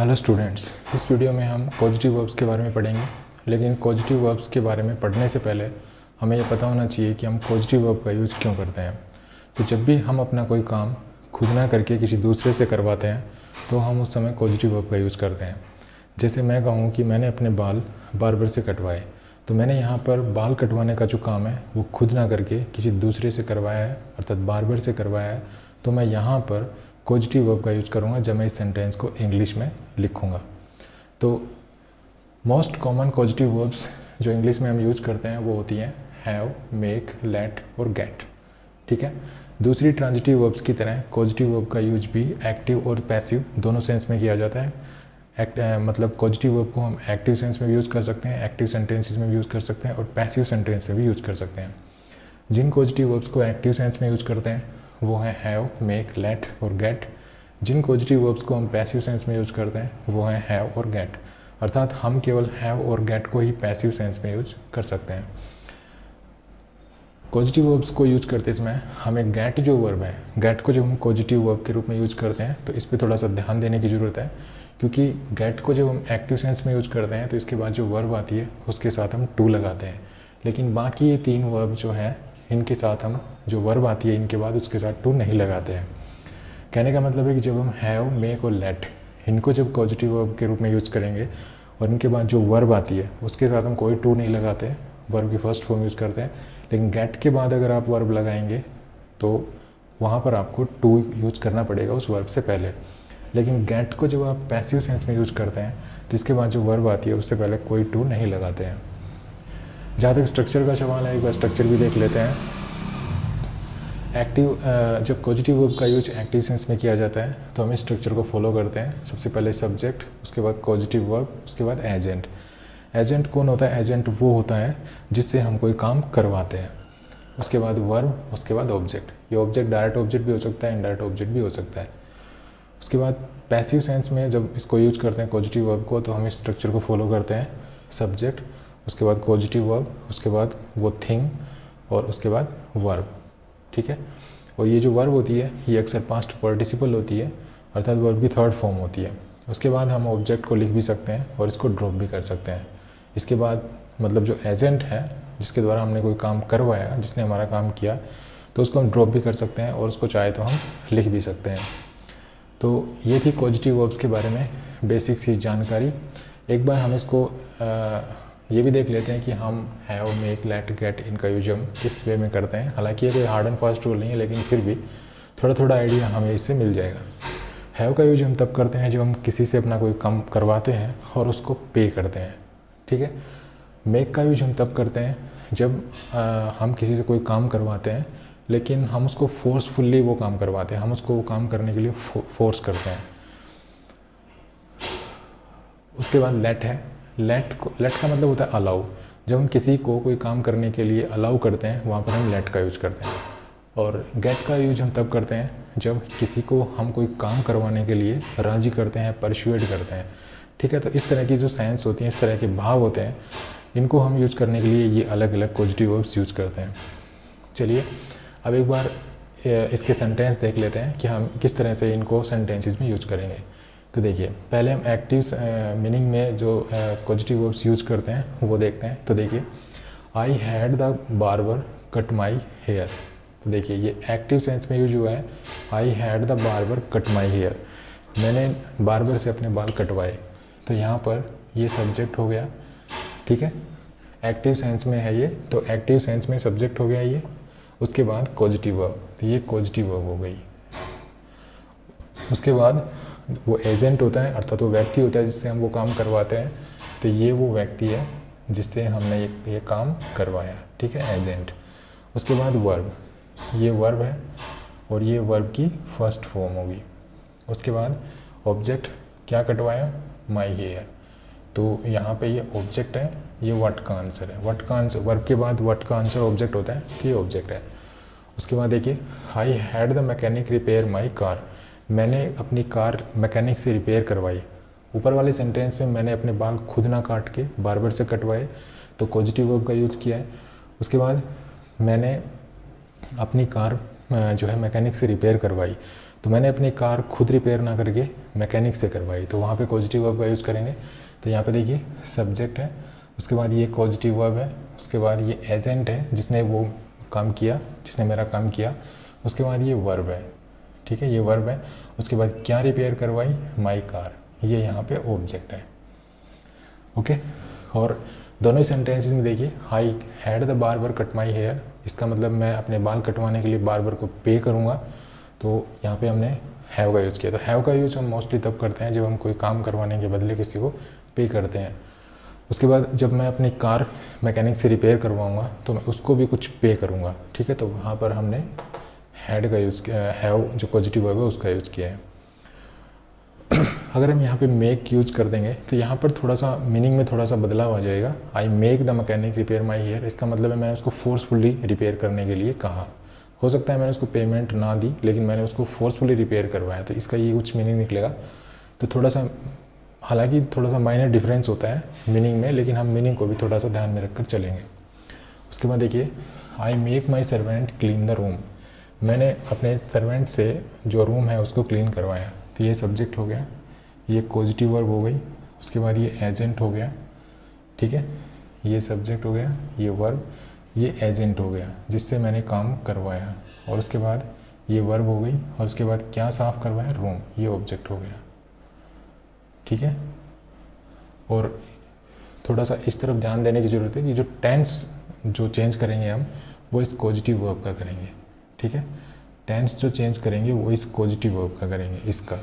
Hello students, इस video में हम कॉजेटिव वर्ब्स के बारे में पढ़ेंगे। लेकिन कॉजेटिव वर्ब्स के बारे में पढ़ने से पहले हमें ये पता होना चाहिए कि हम कॉजेटिव वर्ब का यूज़ क्यों करते हैं। तो जब भी हम अपना कोई काम खुद ना करके किसी दूसरे से करवाते हैं तो हम उस समय कॉजेटिव वर्ब का यूज़ करते हैं। जैसे मैं कहूँ कि मैंने अपने बाल बार्बर से कटवाए, तो मैंने यहाँ पर बाल कटवाने का जो काम है वो खुद ना करके किसी दूसरे से करवाया है, अर्थात बार्बर से करवाया है। तो मैं यहाँ पर कॉजेटिव वर्ब का यूज़ करूँगा जब मैं इस सेंटेंस को इंग्लिश में लिखूँगा। तो मोस्ट कॉमन कॉजेटिव वर्ब्स जो इंग्लिश में हम यूज़ करते हैं वो होती हैं हैव, मेक, लेट और गेट। ठीक है। दूसरी ट्रांजिटिव वर्ब्स की तरह कॉजेटिव वर्ब का यूज भी एक्टिव और पैसिव दोनों सेंस में किया जाता है। मतलब कॉजेटिव वर्ब को हम एक्टिव सेंस में भी यूज़ कर सकते हैं, एक्टिव सेंटेंसेस में भी यूज़ कर सकते हैं और पैसिव सेंटेंस में भी यूज़ कर सकते हैं। जिन कॉजेटिव वर्ब्स को एक्टिव सेंस में यूज़ करते हैं वो हैं हैव, मेक, लेट और गेट। जिन कॉजेटिव वर्ब्स को हम पैसिव सेंस में यूज़ करते हैं वो हैं हैव और गेट, अर्थात हम केवल हैव और गेट को ही पैसिव सेंस में यूज कर सकते हैं। कॉजेटिव वर्ब्स को यूज करते समय हमें गेट जो वर्ब है, गेट को जब हम कॉजेटिव वर्ब के रूप में यूज करते हैं तो इस पर थोड़ा सा ध्यान देने की ज़रूरत है, क्योंकि गेट को जब हम एक्टिव सेंस में यूज करते हैं तो इसके बाद जो वर्ब आती है उसके साथ हम टू लगाते हैं। लेकिन बाकी ये तीन वर्ब जो है इनके साथ हम जो वर्ब आती है इनके बाद उसके साथ टू नहीं लगाते हैं। कहने का मतलब है कि जब हम हैव, मेक और लेट इनको जब कॉजेटिव वर्ब के रूप में यूज़ करेंगे और इनके बाद जो वर्ब आती है उसके साथ हम कोई टू नहीं लगाते, वर्ब की फर्स्ट फॉर्म यूज़ करते हैं। लेकिन गेट के बाद अगर आप वर्ब लगाएंगे तो वहाँ पर आपको टू यूज़ करना पड़ेगा उस वर्ब से पहले। लेकिन गेट को जब आप पैसिव सेंस में यूज़ करते हैं तो इसके बाद जो वर्ब आती है उससे पहले कोई टू नहीं लगाते हैं। जहाँ तक स्ट्रक्चर का सवाल है, एक बार स्ट्रक्चर भी देख लेते हैं। एक्टिव जब कॉजेटिव वर्ब का यूज एक्टिव सेंस में किया जाता है तो हम इस स्ट्रक्चर को फॉलो करते हैं। सबसे पहले सब्जेक्ट, उसके बाद कॉजेटिव वर्ब, उसके बाद एजेंट। एजेंट कौन होता है? एजेंट वो होता है जिससे हम कोई काम करवाते हैं। उसके बाद वर्ब, उसके बाद ऑब्जेक्ट। ये ऑब्जेक्ट डायरेक्ट ऑब्जेक्ट भी हो सकता है, इनडायरेक्ट ऑब्जेक्ट भी हो सकता है। उसके बाद पैसिव सेंस में जब इसको यूज करते हैं कॉजेटिव वर्ब को तो हम इस स्ट्रक्चर को फॉलो करते हैं। सब्जेक्ट, उसके बाद कॉजेटिव वर्ब, उसके बाद वो थिंग और उसके बाद वर्ब। ठीक है। और ये जो वर्ब होती है ये अक्सर पास्ट पार्टिसिपल होती है, अर्थात वर्ब की थर्ड फॉर्म होती है। उसके बाद हम ऑब्जेक्ट को लिख भी सकते हैं और इसको ड्रॉप भी कर सकते हैं। इसके बाद मतलब जो एजेंट है जिसके द्वारा हमने कोई काम करवाया, जिसने हमारा काम किया, तो उसको हम ड्रॉप भी कर सकते हैं और उसको चाहे तो हम लिख भी सकते हैं। तो ये थी कॉजेटिव वर्ब्स के बारे में बेसिक सी जानकारी। एक बार हम इसको ये भी देख लेते हैं कि हम हैव, मेक, लेट, गेट इनका यूज हम किस वे में करते हैं। हालांकि ये कोई हार्ड एंड फास्ट रूल नहीं है, लेकिन फिर भी थोड़ा थोड़ा आइडिया हमें इससे मिल जाएगा। हैव का यूज हम तब करते हैं जब हम किसी से अपना कोई काम करवाते हैं और उसको पे करते हैं। ठीक है। मेक का यूज हम तब करते हैं जब हम किसी से कोई काम करवाते हैं लेकिन हम उसको फोर्सफुल्ली वो काम करवाते हैं, हम उसको वो काम करने के लिए फोर्स करते हैं। उसके बाद लेट है। लेट का मतलब होता है अलाउ। जब हम किसी को कोई काम करने के लिए अलाउ करते हैं वहाँ पर हम लेट का यूज करते हैं। और गेट का यूज हम तब करते हैं जब किसी को हम कोई काम करवाने के लिए राज़ी करते हैं, परसुएड करते हैं। ठीक है। तो इस तरह की जो सेंस होती हैं, इस तरह के भाव होते हैं, इनको हम यूज करने के लिए ये अलग अलग कॉजेटिव वर्ब्स यूज़ करते हैं। चलिए अब एक बार इसके सेंटेंस देख लेते हैं कि हम किस तरह से इनको सेंटेंसेस में यूज करेंगे। तो देखिए, पहले हम एक्टिव मीनिंग में जो कॉजेटिव वर्ब्स यूज़ करते हैं वो देखते हैं। तो देखिए, I had the barber cut my hair. तो देखिए ये एक्टिव सेंस में यूज हुआ है। I had the barber cut my hair, मैंने बार्बर से अपने बाल कटवाए। तो यहाँ पर ये सब्जेक्ट हो गया। ठीक है। एक्टिव सेंस में है ये, तो एक्टिव सेंस में सब्जेक्ट हो गया ये। उसके बाद कॉजेटिव वर्ब, तो ये कॉजेटिव वर्ब हो गई। उसके बाद वो एजेंट होता है, अर्थात वो व्यक्ति होता है जिससे हम वो काम करवाते हैं। तो ये वो व्यक्ति है जिससे हमने ये काम करवाया। ठीक है, एजेंट। उसके बाद वर्ब, ये वर्ब है और ये वर्ब की फर्स्ट फॉर्म होगी। उसके बाद ऑब्जेक्ट, क्या कटवाया? माई हेयर। तो यहाँ पे ये ऑब्जेक्ट है, ये व्हाट का आंसर है। व्हाट का आंसर, वर्ब के बाद व्हाट का आंसर ऑब्जेक्ट होता है, तो ये ऑब्जेक्ट है। उसके बाद देखिए, I had the mechanic repair my car, मैंने अपनी कार मैकेनिक से रिपेयर करवाई। ऊपर वाले सेंटेंस में मैंने अपने बाल खुद ना काट के बार्बर से कटवाए, तो कॉजेटिव वर्ब का यूज़ किया है। उसके बाद मैंने अपनी कार जो है मैकेनिक से रिपेयर करवाई, तो मैंने अपनी कार खुद रिपेयर ना करके मैकेनिक से करवाई, तो वहाँ पे पॉजिटिव वर्ब का यूज़ करेंगे। तो यहाँ पे देखिए सब्जेक्ट है, उसके बाद ये पॉजिटिव वर्ब है, उसके बाद ये एजेंट है जिसने वो काम किया, जिसने मेरा काम किया, उसके बाद ये वर्ब है, ठीक है, ये वर्ब है। उसके बाद क्या रिपेयर करवाई, माई कार, ये यहाँ पे ऑब्जेक्ट है। ओके, और दोनों ही सेंटेंसेस में देखिए I had the barber cut my hair, इसका मतलब मैं अपने बाल कटवाने के लिए बार्बर को पे करूँगा, तो यहाँ पे हमने हैव का यूज़ किया। तो हैव का यूज़ हम मोस्टली तब करते हैं जब हम कोई काम करवाने के बदले किसी को पे करते हैं। उसके बाद जब मैं अपनी कार मैकेनिक से रिपेयर करवाऊँगा तो मैं उसको भी कुछ पे करूँगा, ठीक है, तो वहाँ पर हमने हैड का यूज़ किया, हैव जो पॉजिटिव वर्ब है उसका यूज़ किया है। अगर हम यहाँ पे मेक यूज कर देंगे तो यहाँ पर थोड़ा सा मीनिंग में थोड़ा सा बदलाव आ जाएगा। I make the mechanic repair my hair, इसका मतलब है मैंने उसको फोर्सफुली रिपेयर करने के लिए कहा। हो सकता है मैंने उसको पेमेंट ना दी, लेकिन मैंने उसको फोर्सफुली रिपेयर करवाया, तो इसका ये कुछ मीनिंग निकलेगा। तो थोड़ा सा, हालांकि थोड़ा सा माइनर डिफरेंस होता है मीनिंग में, लेकिन हम मीनिंग को भी थोड़ा सा ध्यान में रखकर चलेंगे। उसके बाद देखिए I make my servant clean the room, मैंने अपने सर्वेंट से जो रूम है उसको क्लीन करवाया, तो ये सब्जेक्ट हो गया, ये पॉजिटिव वर्ब हो गई। उसके बाद ये एजेंट हो गया, ठीक है, ये सब्जेक्ट हो गया, ये वर्ब, ये एजेंट हो गया जिससे मैंने काम करवाया, और उसके बाद ये वर्ब हो गई, और उसके बाद क्या साफ़ करवाया, रूम, ये ऑब्जेक्ट हो गया, ठीक है। और थोड़ा सा इस तरफ ध्यान देने की ज़रूरत है कि जो टेंस जो चेंज करेंगे हम वो इस पॉजिटिव वर्ब का करेंगे, ठीक है, टेंस जो चेंज करेंगे वो इस पॉजिटिव वर्ब का करेंगे, इसका।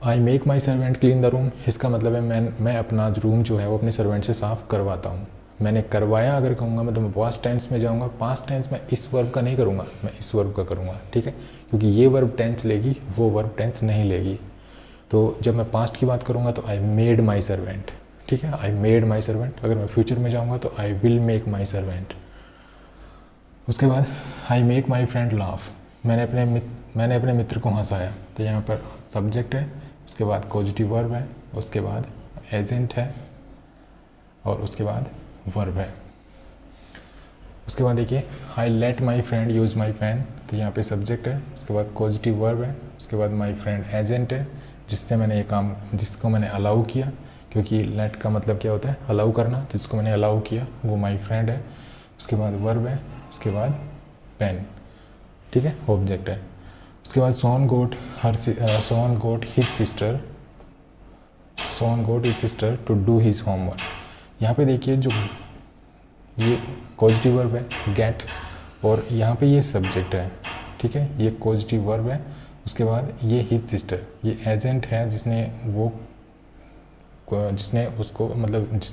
I make my servant clean the room, इसका मतलब है मैं अपना रूम जो है वो अपने सर्वेंट से साफ़ करवाता हूँ। मैंने करवाया अगर कहूँगा मैं, तो मैं पास्ट टेंस में जाऊँगा, पास्ट टेंस में इस वर्ब का नहीं करूँगा, मैं इस वर्ब का करूँगा, ठीक है, क्योंकि ये वर्ब टेंस लेगी, वो वर्ब टेंस नहीं लेगी। तो जब मैं पास्ट की बात करूँगा तो आई मेड माई सर्वेंट, ठीक है, आई मेड माई सर्वेंट। अगर मैं फ्यूचर में जाऊँगा तो I will make my servant. उसके बाद I make my friend laugh, मैंने अपने मित्र को हंसाया, तो यहाँ पर सब्जेक्ट है, उसके बाद पॉजिटिव वर्ब है, उसके बाद एजेंट है, और उसके बाद वर्ब है। उसके बाद देखिए I let my friend use my pen, तो यहाँ पे सब्जेक्ट है, उसके बाद पॉजिटिव वर्ब है, उसके बाद माई फ्रेंड एजेंट है जिससे मैंने ये काम, जिसको मैंने अलाउ किया, क्योंकि लेट का मतलब क्या होता है, अलाउ करना, तो जिसको मैंने अलाउ किया वो माई फ्रेंड है। उसके बाद वर्ब है, उसके बाद पेन, ठीक है, ऑब्जेक्ट है। उसके बाद son got his sister to do his homework, यहाँ पे देखिए जो ये पॉजिटिव वर्ब है गेट, और यहाँ पे ये सब्जेक्ट है, ठीक है, ये पॉजिटिव वर्ब है। उसके बाद ये हिज सिस्टर, ये एजेंट है जिसने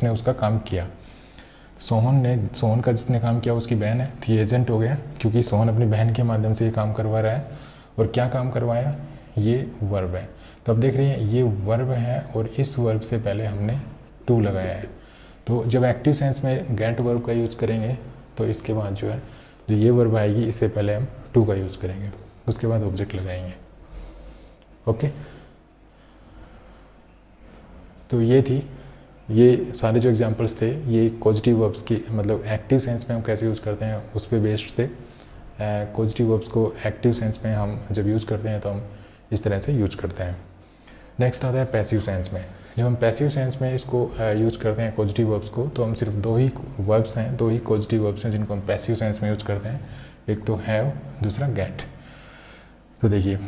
उसका काम किया। सोहन का जिसने काम किया उसकी बहन है, तो ये एजेंट हो गया, क्योंकि सोहन अपनी बहन के माध्यम से ये काम करवा रहा है। और क्या काम करवाया, ये वर्ब है। तो अब देख रहे हैं ये वर्ब है, और इस वर्ब से पहले हमने टू लगाया है। तो जब एक्टिव सेंस में गेट वर्ब का यूज़ करेंगे तो इसके बाद जो है जो ये वर्ब आएगी इससे पहले हम टू का यूज़ करेंगे, उसके बाद ऑब्जेक्ट लगाएंगे। ओके, तो ये सारे जो एग्जांपल्स थे ये पॉजिटिव वर्ब्स की, मतलब एक्टिव सेंस में हम कैसे यूज़ करते हैं उस पर बेस्ड थे। पॉजिटिव वर्ब्स को एक्टिव सेंस में हम जब यूज़ करते हैं तो हम इस तरह से यूज करते हैं। नेक्स्ट आता है पैसिव सेंस में। जब हम पैसिव सेंस में इसको यूज़ करते हैं पॉजिटिव वर्ब्स को, तो हम सिर्फ दो ही पॉजिटिव वर्ब्स हैं जिनको हम पैसिव सेंस में यूज़ करते हैं, एक तो हैव, दूसरा गेट। तो देखिए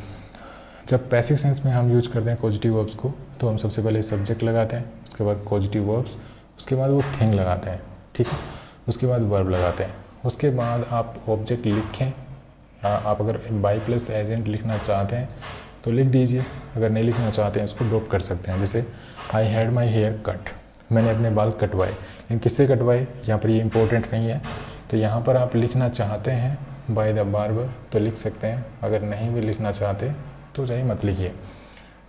जब पैसिव सेंस में हम यूज़ करते हैं पॉजिटिव वर्ब्स को तो हम सबसे पहले सब्जेक्ट लगाते हैं, उसके बाद पॉजिटिव वर्ब्स, उसके बाद वो थिंग लगाते हैं, ठीक है, उसके बाद वर्ब लगाते हैं, उसके बाद आप ऑब्जेक्ट लिखें। आप अगर बाई प्लस एजेंट लिखना चाहते हैं तो लिख दीजिए, अगर नहीं लिखना चाहते हैं उसको ड्रॉप कर सकते हैं। जैसे I had my hair cut, मैंने अपने बाल कटवाए, लेकिन किससे कटवाए यहाँ पर ये इंपॉर्टेंट नहीं है। तो यहाँ पर आप लिखना चाहते हैं बाय द बार्बर तो लिख सकते हैं, अगर नहीं भी लिखना चाहते तो चाहिए मत लिखिए।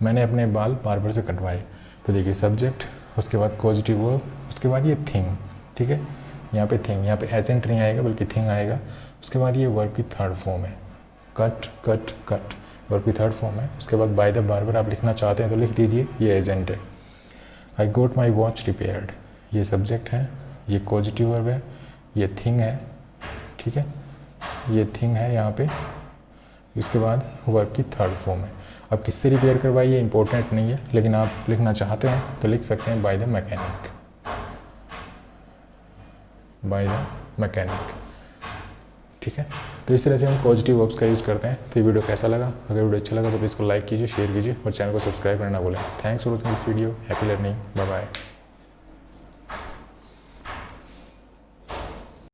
मैंने अपने बाल बार्बर से कटवाए, तो देखिए सब्जेक्ट, उसके बाद पॉजिटिव वर्ब, उसके बाद ये थिंग, ठीक है, यहाँ पे थिंग, यहाँ पे एजेंट नहीं आएगा बल्कि थिंग आएगा। उसके बाद ये वर्ब की थर्ड फॉर्म है, कट कट कट, वर्ब की थर्ड फॉर्म है। उसके बाद बाय द बार्बर आप लिखना चाहते हैं तो लिख दीजिए, ये एजेंट है। आई गोट माई वॉच रिपेयर्ड, ये सब्जेक्ट है, ये पॉजिटिव वर्ब है, ये थिंग है, ठीक है, ये थिंग है यहाँ पे। इसके बाद वर्ब की थर्ड फॉर्म है। अब किससे रिपेयर करवाइए ये इंपॉर्टेंट नहीं है, लेकिन आप लिखना चाहते हैं तो लिख सकते हैं by the mechanic, by the mechanic. ठीक है, तो इस तरह से हम पॉजिटिव वर्ब्स का यूज़ करते हैं। तो ये वीडियो कैसा लगा? अगर वीडियो अच्छा लगा तो प्लीज़ इसको लाइक कीजिए, शेयर कीजिए और चैनल को सब्सक्राइब करना ना भूलें। Thanks for watching this video. Happy learning. Bye bye.